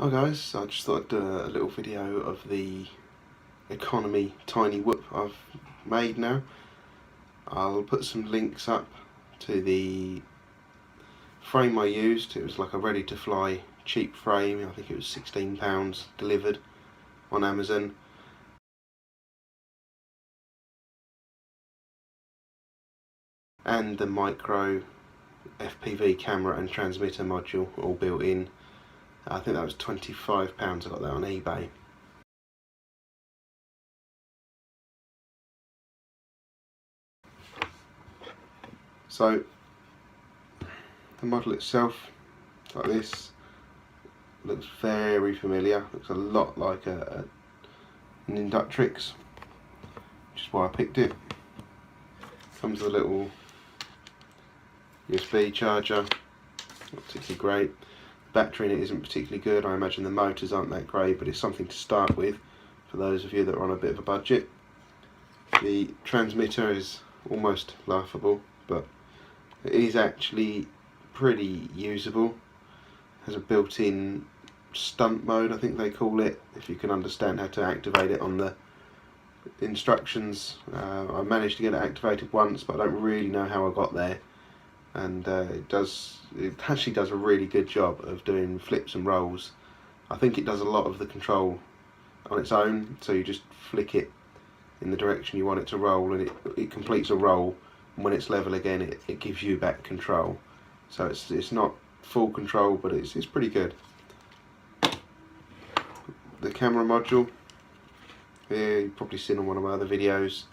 Hi guys, I just thought I'd do a little video of the economy tiny whoop I've made now. I'll put some links up to the frame I used. It was like a ready to fly cheap frame. I think it was £16 delivered on Amazon. And the micro FPV camera and transmitter module all built in. I think that was £25. I got that on eBay. So the model itself, like this, looks very familiar. Looks a lot like an Inductrix, which is why I picked it. Comes with a little USB charger, not particularly great. Battery in it isn't particularly good. I imagine the motors aren't that great, but it's something to start with for those of you that are on a bit of a budget. The transmitter is almost laughable, but it is actually pretty usable. It has a built-in stunt mode, I think they call it, if you can understand how to activate it on the instructions. I managed to get it activated once, but I don't really know how I got there. And it actually does a really good job of doing flips and rolls. I think it does a lot of the control on its own, so you just flick it in the direction you want it to roll, and it completes a roll, and when it's level again it gives you back control. So it's not full control, but it's pretty good. The camera module here, you've probably seen on one of my other videos.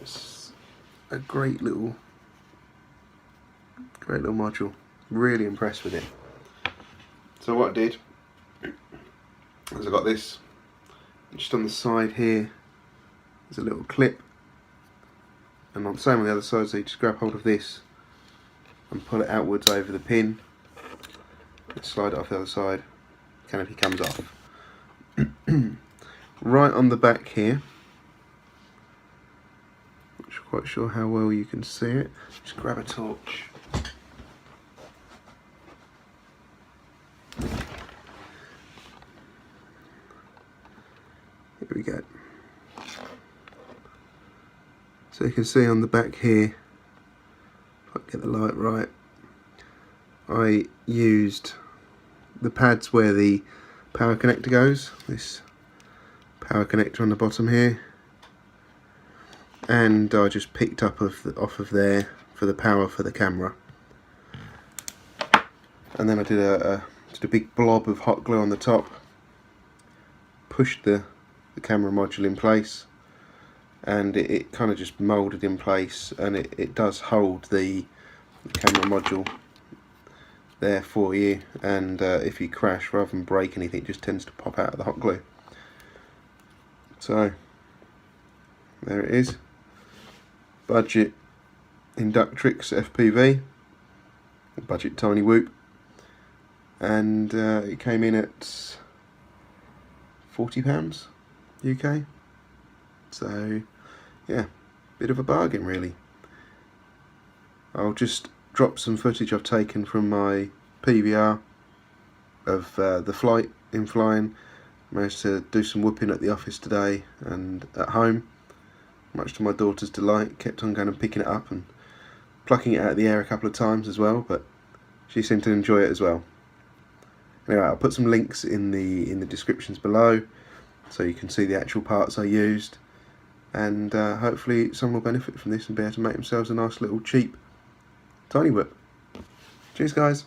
It's a great little module. Really impressed with it. So what I did is I got this just on the side here. There's a little clip, and on the same on the other side, so you just grab hold of this and pull it outwards over the pin. Slide it off the other side. Canopy comes off. Right on the back here, not quite sure how well you can see it. Just grab a torch. Here we go. So you can see on the back here, if I get the light right, I used the pads where the power connector goes, this power connector on the bottom here, and I just picked up off of there for the power for the camera. And then I did a big blob of hot glue on the top, pushed the camera module in place, and it kind of just moulded in place, and it does hold the camera module there for you, and if you crash, rather than break anything, it just tends to pop out of the hot glue. So there it is, budget Inductrix FPV, budget tiny whoop, and it came in at £40 UK. So yeah, bit of a bargain really. I'll just drop some footage I've taken from my PVR of the flight in flying. Managed to do some whooping at the office today and at home, much to my daughter's delight. Kept on going and picking it up and plucking it out of the air a couple of times as well, but she seemed to enjoy it as well. Anyway, I'll put some links in the descriptions below so you can see the actual parts I used, and hopefully someone will benefit from this and be able to make themselves a nice little cheap tiny whip. Cheers guys.